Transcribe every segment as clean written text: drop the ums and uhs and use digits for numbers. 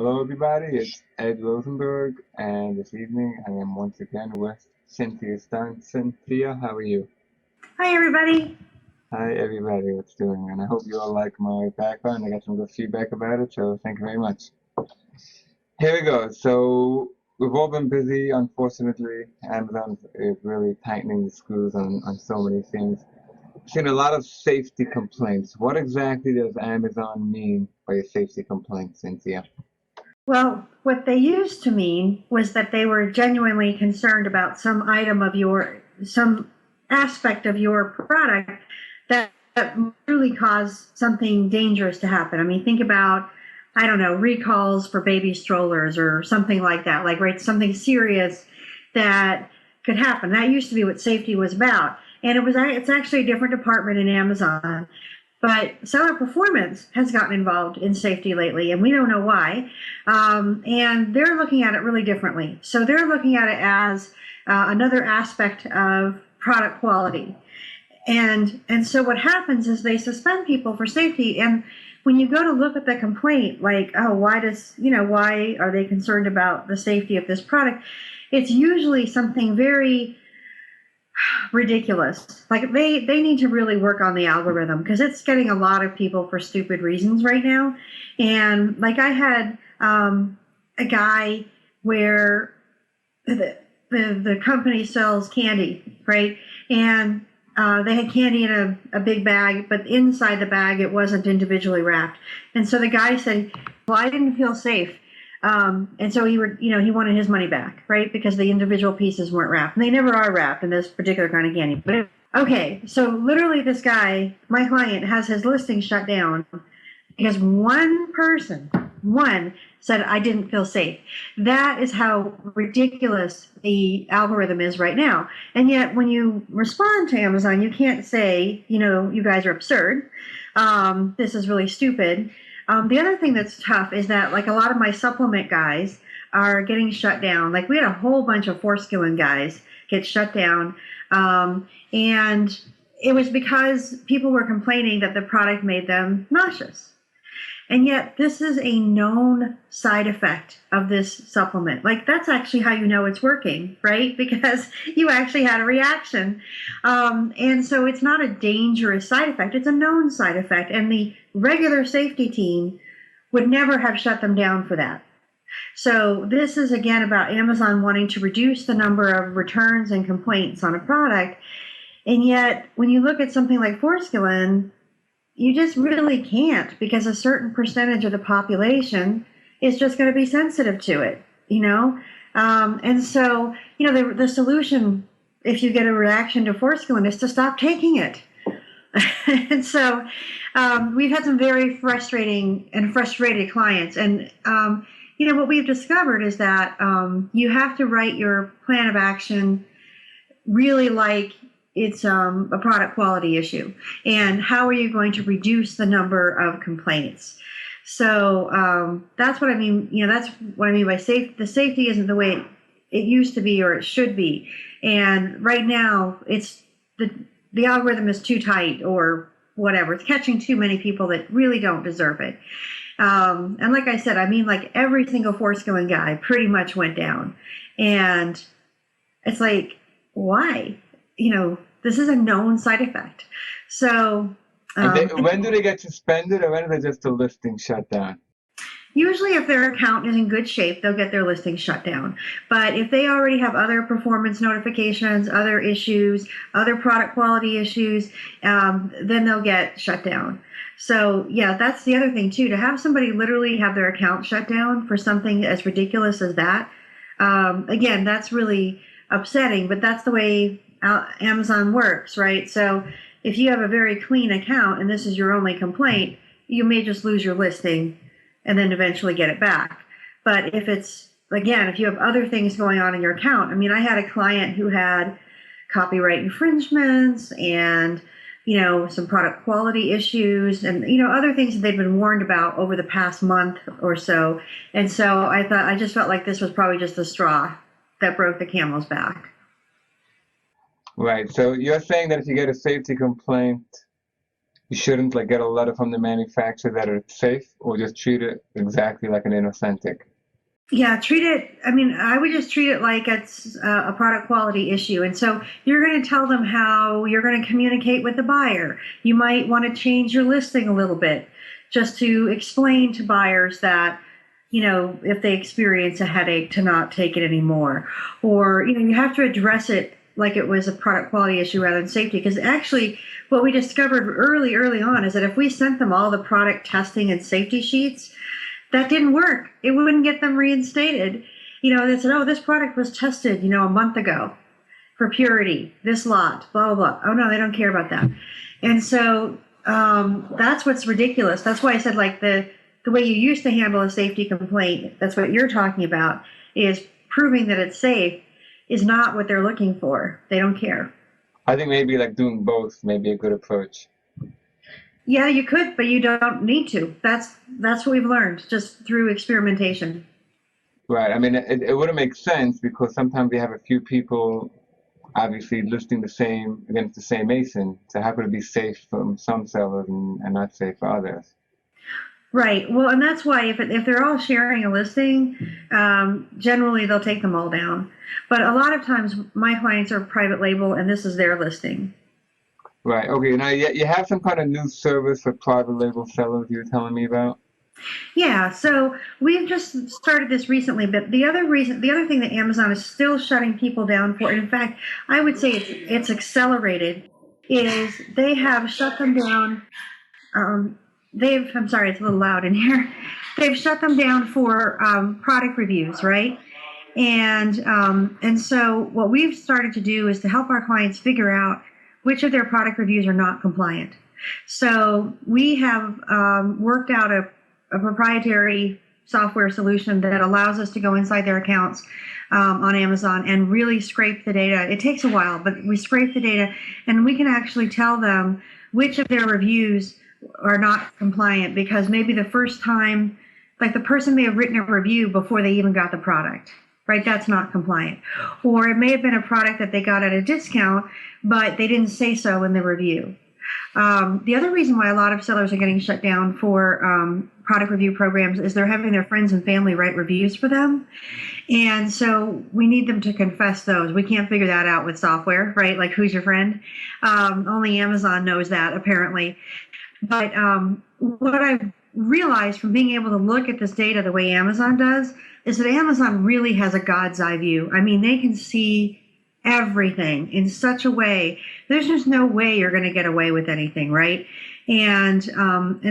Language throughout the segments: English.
Hello, everybody. It's Ed Rosenberg, and this evening I am once again with Cynthia Stine. Cynthia, how are you? Hi, everybody. Hi, everybody. What's doing? And I hope you all like my background. I got some good feedback about it, so thank you very much. Here we go. So we've all been busy, unfortunately. Amazon is really tightening the screws on so many things. I've seen a lot of safety complaints. What exactly does Amazon mean by a safety complaint, Cynthia? Well, what they used to mean was that they were genuinely concerned about some aspect of your product that really caused something dangerous to happen. I mean, think about, I don't know, recalls for baby strollers or something like that, like, right, something serious that could happen. That used to be what safety was about. And it's actually a different department in Amazon. But seller performance has gotten involved in safety lately, and we don't know why. And they're looking at it really differently. So they're looking at it as another aspect of product quality. And so what happens is they suspend people for safety. And when you go to look at the complaint, like, oh, why are they concerned about the safety of this product? It's usually something very ridiculous. Like they need to really work on the algorithm because it's getting a lot of people for stupid reasons right now. And like I had a guy where the company sells candy, right? And they had candy in a big bag, but inside the bag it wasn't individually wrapped. And so the guy said, "Well, I didn't feel safe." And so he wanted his money back, right? Because the individual pieces weren't wrapped. And they never are wrapped in this particular kind of candy. But okay, so literally this guy, my client, has his listing shut down because one said, I didn't feel safe. That is how ridiculous the algorithm is right now. And yet when you respond to Amazon, you can't say, you guys are absurd. This is really stupid. The other thing that's tough is that, like, a lot of my supplement guys are getting shut down. Like, we had a whole bunch of Forskilling guys get shut down. And it was because people were complaining that the product made them nauseous. And yet this is a known side effect of this supplement. Like, that's actually how you know it's working, right? Because you actually had a reaction. And so it's not a dangerous side effect. It's a known side effect. And the regular safety team would never have shut them down for that. So this is, again, about Amazon wanting to reduce the number of returns and complaints on a product. And yet when you look at something like Forskilling, you just really can't, because a certain percentage of the population is just going to be sensitive to it, And so, the solution, if you get a reaction to Forskilling, is to stop taking it. And so we've had some very frustrated clients. And, what we've discovered is that you have to write your plan of action really like it's a product quality issue, and how are you going to reduce the number of complaints. So that's what I mean. That's what I mean by safe. The safety isn't the way it used to be or it should be, and right now it's the algorithm is too tight or whatever. It's catching too many people that really don't deserve it. And like I said, I mean, like, every single Forskilling guy pretty much went down, and it's like, why? This is a known side effect. So, When do they get suspended, or when is it just the listing shut down? usually if their account is in good shape, they'll get their listing shut down. But if they already have other performance notifications, other issues, other product quality issues, then they'll get shut down. So yeah, that's the other thing too, to have somebody literally have their account shut down for something as ridiculous as that. Again, that's really upsetting, but that's the way Amazon works, right? So if you have a very clean account and this is your only complaint, you may just lose your listing and then eventually get it back. But if you have other things going on in your account, I mean, I had a client who had copyright infringements and, some product quality issues and, other things that they've been warned about over the past month or so. And so I just felt like this was probably just the straw that broke the camel's back. Right. So you're saying that if you get a safety complaint, you shouldn't like get a letter from the manufacturer that it's safe, or just treat it exactly like an inauthentic. Yeah, treat it. I mean, I would just treat it like it's a product quality issue. And so you're going to tell them how you're going to communicate with the buyer. You might want to change your listing a little bit just to explain to buyers that, if they experience a headache, to not take it anymore. Or, you have to address it like it was a product quality issue rather than safety. Because actually, what we discovered early on is that if we sent them all the product testing and safety sheets, that didn't work. It wouldn't get them reinstated. They said, oh, this product was tested, a month ago for purity, this lot, blah, blah, blah. Oh, no, they don't care about that. And so that's what's ridiculous. That's why I said, like, the way you used to handle a safety complaint, that's what you're talking about, is proving that it's safe is not what they're looking for. They don't care. I think maybe like doing both may be a good approach. Yeah, you could, but you don't need to. That's what we've learned just through experimentation. Right. I mean, it wouldn't make sense because sometimes you have a few people obviously listing the same against the same ASIN. So how could it be safe from some sellers and not safe for others? Right. Well, and that's why if they're all sharing a listing, generally they'll take them all down. But a lot of times my clients are private label and this is their listing. Right. Okay. Now you have some kind of new service for private label sellers you were telling me about. Yeah, so we've just started this recently, but the other thing that Amazon is still shutting people down for, and in fact, I would say it's accelerated, is they have shut them down. I'm sorry, it's a little loud in here. They've shut them down for product reviews, right? And so what we've started to do is to help our clients figure out which of their product reviews are not compliant. So we have worked out a proprietary software solution that allows us to go inside their accounts on Amazon and really scrape the data. It takes a while, but we scrape the data and we can actually tell them which of their reviews are not compliant because maybe the first time, like the person may have written a review before they even got the product, right? That's not compliant. Or it may have been a product that they got at a discount, but they didn't say so in the review. The other reason why a lot of sellers are getting shut down for product review programs is they're having their friends and family write reviews for them. And so we need them to confess those. We can't figure that out with software, right? Like who's your friend? Only Amazon knows that apparently. But what I've realized from being able to look at this data the way Amazon does is that Amazon really has a God's eye view. I mean, they can see everything in such a way. There's just no way you're going to get away with anything, right? And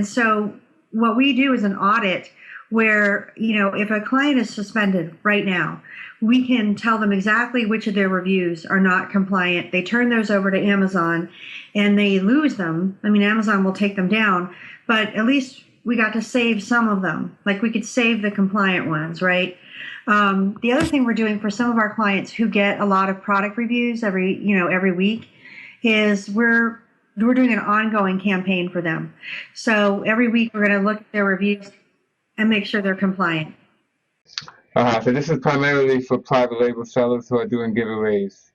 so what we do is an audit where, if a client is suspended right now, we can tell them exactly which of their reviews are not compliant. They turn those over to Amazon and they lose them. I mean, Amazon will take them down, but at least we got to save some of them. Like we could save the compliant ones, right? The other thing we're doing for some of our clients who get a lot of product reviews every week is we're doing an ongoing campaign for them. So every week we're going to look at their reviews and make sure they're compliant. So this is primarily for private label sellers who are doing giveaways.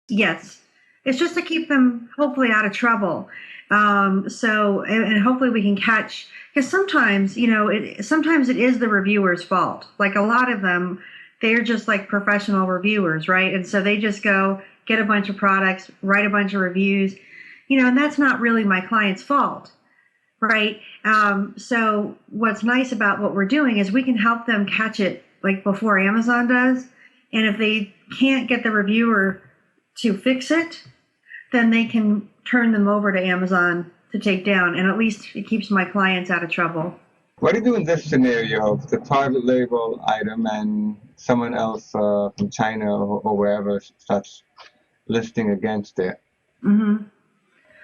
Yes. It's just to keep them hopefully out of trouble. And hopefully we can catch, because sometimes, sometimes it is the reviewer's fault. Like a lot of them, they're just like professional reviewers, right? And so they just go get a bunch of products, write a bunch of reviews, and that's not really my client's fault, right? So what's nice about what we're doing is we can help them catch it like before Amazon does. And if they can't get the reviewer to fix it, then they can turn them over to Amazon to take down. And at least it keeps my clients out of trouble. What do you do in this scenario of the private label item and someone else from China or wherever starts listing against it? Mm-hmm.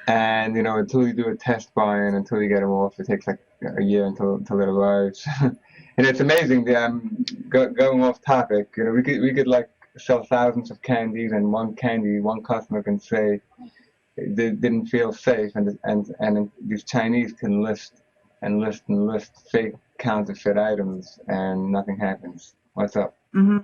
And, until you do a test buy and until you get them off, it takes like a year until it arrives. And it's amazing. Going off topic, we could like sell thousands of candies, and one customer can say they didn't feel safe, and these Chinese can list fake counterfeit items, and nothing happens. What's up? Mm-hmm.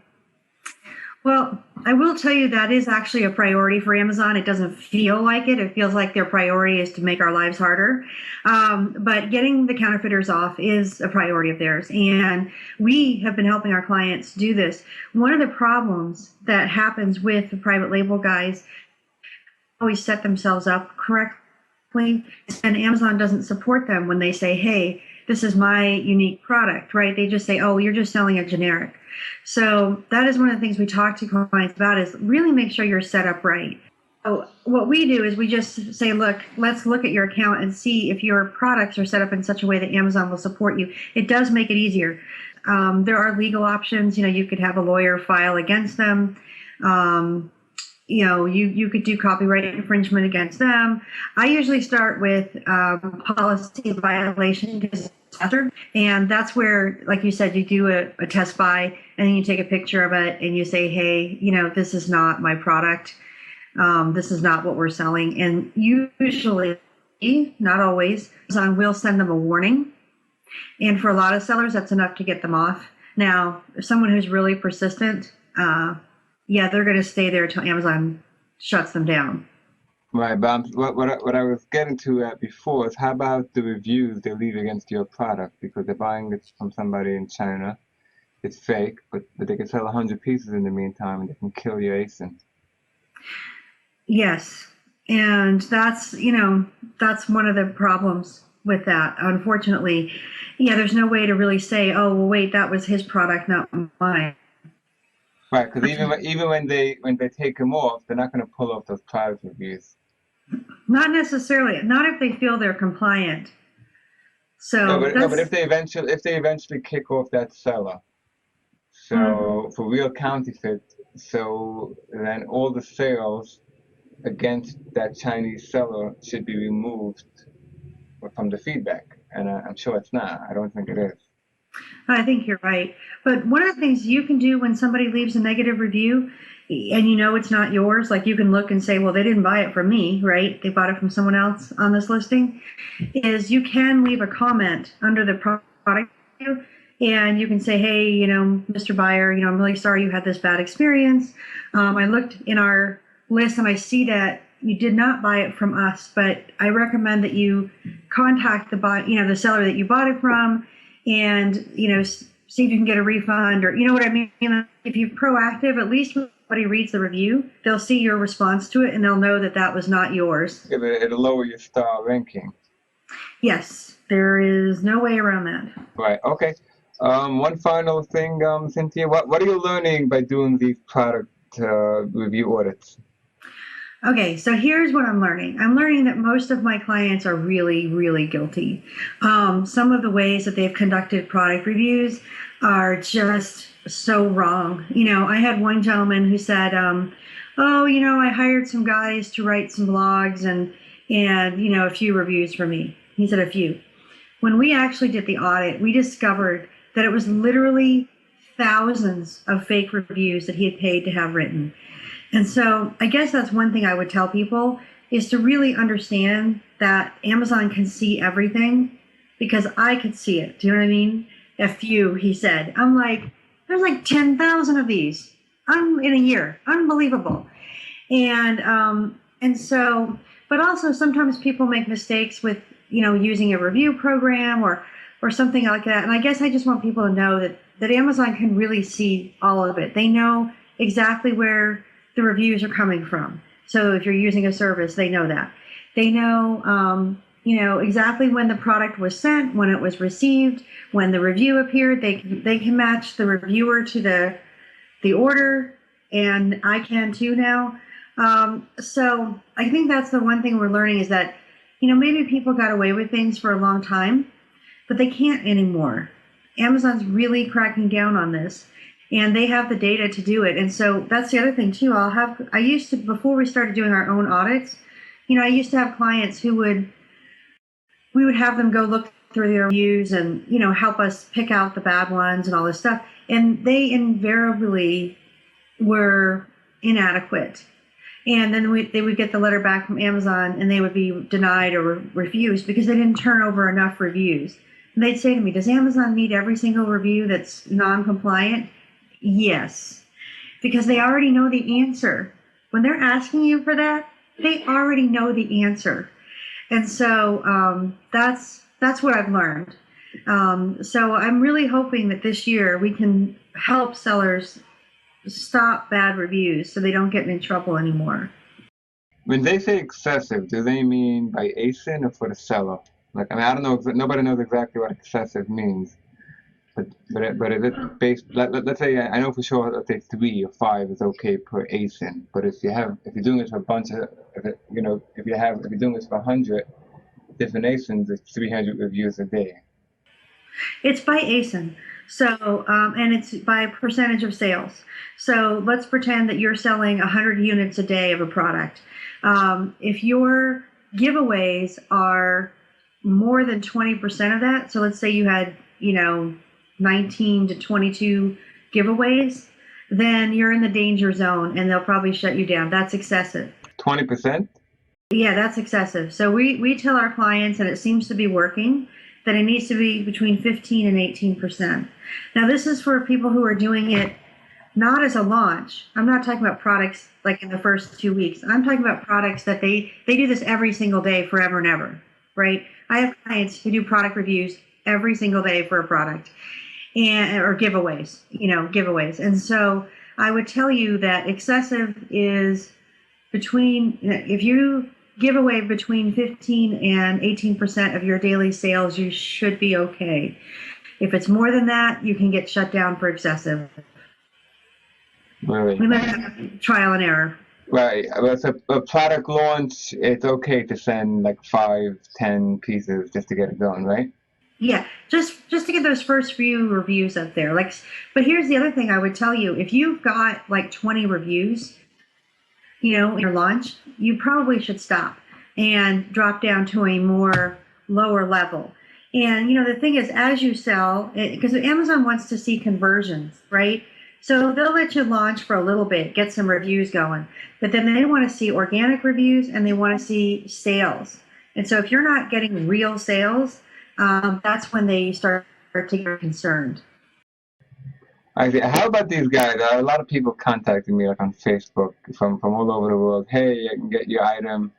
Well, I will tell you that is actually a priority for Amazon. It doesn't feel like it. It feels like their priority is to make our lives harder. But getting the counterfeiters off is a priority of theirs. And we have been helping our clients do this. One of the problems that happens with the private label guys always set themselves up correctly, and Amazon doesn't support them when they say, hey, this is my unique product, right? They just say, oh, you're just selling a generic. So that is one of the things we talk to clients about is really make sure you're set up right. So what we do is we just say, look, let's look at your account and see if your products are set up in such a way that Amazon will support you. It does make it easier. There are legal options. You could have a lawyer file against them. You could do copyright infringement against them. I usually start with policy violation disaster, and that's where, like you said, you do a test buy, and then you take a picture of it, and you say, hey, this is not my product. This is not what we're selling. And usually, not always, Amazon will send them a warning. And for a lot of sellers, that's enough to get them off. Now, if someone who's really persistent, they're going to stay there until Amazon shuts them down. Right, but what I was getting to before is how about the reviews they leave against your product because they're buying it from somebody in China. It's fake, but they can sell 100 pieces in the meantime, and they can kill your ASIN. Yes, and that's one of the problems with that. Unfortunately, there's no way to really say, oh, well, wait, that was his product, not mine. Right, because even when they take them off, they're not going to pull off those private reviews. Not necessarily. Not if they feel they're compliant. So but if they eventually kick off that seller, so for real counterfeit, so then all the sales against that Chinese seller should be removed from the feedback, and I'm sure it's not. I don't think it is. I think you're right. But one of the things you can do when somebody leaves a negative review and it's not yours, like you can look and say, well, they didn't buy it from me, right? They bought it from someone else on this listing, is you can leave a comment under the product review and you can say, hey, Mr. Buyer, I'm really sorry you had this bad experience. I looked in our list and I see that you did not buy it from us, but I recommend that you contact the seller that you bought it from and, see if you can get a refund or, what I mean? If you're proactive, at least when somebody reads the review, they'll see your response to it and they'll know that that was not yours. It'll lower your star ranking. Yes, there is no way around that. Right, okay. One final thing, Cynthia, what are you learning by doing these product review audits? Okay, so here's what I'm learning. I'm learning that most of my clients are really, really guilty. Some of the ways that they've conducted product reviews are just so wrong. I had one gentleman who said, I hired some guys to write some blogs and a few reviews for me. He said a few. When we actually did the audit, we discovered that it was literally thousands of fake reviews that he had paid to have written. And so I guess that's one thing I would tell people is to really understand that Amazon can see everything because I could see it. Do you know what I mean? A few, he said. I'm like, there's like 10,000 of these. I'm in a year. Unbelievable. And so, but also sometimes people make mistakes with, using a review program or something like that. And I guess I just want people to know that Amazon can really see all of it. They know exactly where the reviews are coming from. So if you're using a service, they know that. They know, exactly when the product was sent, when it was received, when the review appeared. They can match the reviewer to the order, and I can too now. So I think that's the one thing we're learning is that, maybe people got away with things for a long time, but they can't anymore. Amazon's really cracking down on this. And they have the data to do it. And so that's the other thing too. Before we started doing our own audits, I used to have clients who we would have them go look through their reviews and, help us pick out the bad ones and all this stuff. And they invariably were inadequate. And then they would get the letter back from Amazon and they would be denied or refused because they didn't turn over enough reviews. And they'd say to me, does Amazon need every single review that's non-compliant? Yes. because they already know the answer. When they're asking you for that, they already know the answer. And so that's what I've learned. So I'm really hoping that this year we can help sellers stop bad reviews so they don't get in trouble anymore. When they say excessive, do they mean by ASIN or for the seller? Like, I mean, I don't know. Nobody knows exactly what excessive means. But is it based? Let's say I know for sure. Let's say 3 or 5 is okay per ASIN. But if you're doing it for a bunch of, if you're doing this for 100 different ASINs, it's 300 reviews a day. It's by ASIN. So, and it's by percentage of sales. So let's pretend that you're selling 100 units a day of a product. If your giveaways are more than 20% of that, so let's say you had, 19 to 22 giveaways, then you're in the danger zone and they'll probably shut you down. That's excessive. 20%? Yeah, that's excessive. So we tell our clients, and it seems to be working, that it needs to be between 15 and 18%. Now, this is for people who are doing it not as a launch. I'm not talking about products like in the first 2 weeks. I'm talking about products that they do this every single day, forever and ever, right? I have clients who do product reviews every single day for a product, or giveaways. And so I would tell you that excessive is if you give away between 15 and 18% of your daily sales, you should be okay. If it's more than that, you can get shut down for excessive. Really? We let have trial and error. Right. Well, so a product launch, it's okay to send like 5, 10 pieces just to get it going, right? Yeah, just to get those first few reviews up there. But here's the other thing I would tell you: if you've got like 20 reviews, in your launch, you probably should stop and drop down to a more lower level. And the thing is, as you sell, because Amazon wants to see conversions, right? So they'll let you launch for a little bit, get some reviews going, but then they want to see organic reviews and they want to see sales. And so if you're not getting real sales, that's when they start to get concerned. I see. How about these guys? A lot of people contacting me like on Facebook from all over the world. Hey, I can get your item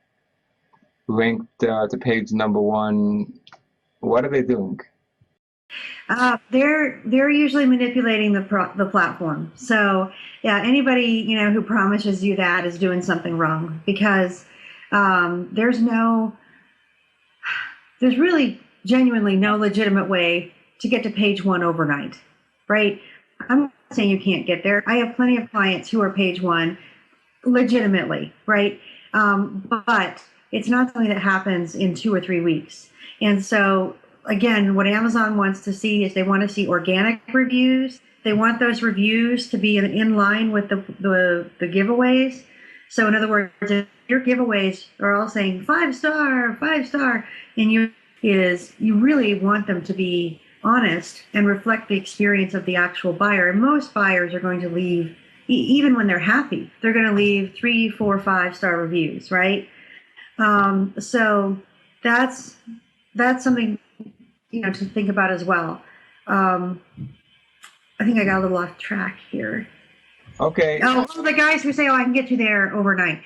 linked to page number 1. What are they doing? They're usually manipulating the platform. So yeah, anybody who promises you that is doing something wrong, because there's really genuinely no legitimate way to get to page 1 overnight, right? I'm not saying you can't get there. I have plenty of clients who are page 1 legitimately, right? But it's not something that happens in 2 or 3 weeks. And so again, what Amazon wants to see is they want to see organic reviews. They want those reviews to be in line with the giveaways. So in other words, if your giveaways are all saying 5-star, 5-star, and you really want them to be honest and reflect the experience of the actual buyer. And most buyers are going to leave, even when they're happy, they're going to leave 3, 4, 5-star reviews, right? So that's something to think about as well. I think I got a little off track here. Okay. Oh, the guys who say, "Oh, I can get you there overnight,"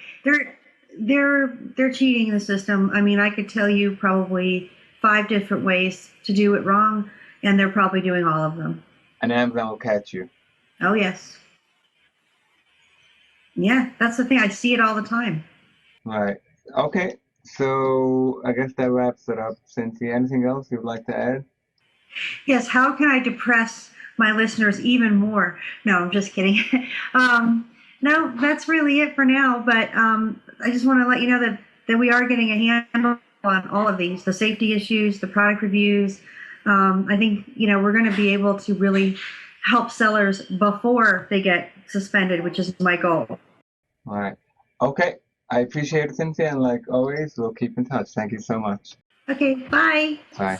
they're cheating the system. I mean, I could tell you probably 5 different ways to do it wrong, and they're probably doing all of them. And Amazon will catch you. Oh yes. Yeah, that's the thing. I see it all the time. Right. Okay. So I guess that wraps it up, Cynthia. Anything else you'd like to add? Yes. How can I depress my listeners even more? No, I'm just kidding. No, that's really it for now. But I just want to let you know that we are getting a handle on all of these, the safety issues, the product reviews. I think we're going to be able to really help sellers before they get suspended, which is my goal. All right. Okay. I appreciate it, Cynthia, and like always, we'll keep in touch. Thank you so much. Okay, bye. Bye.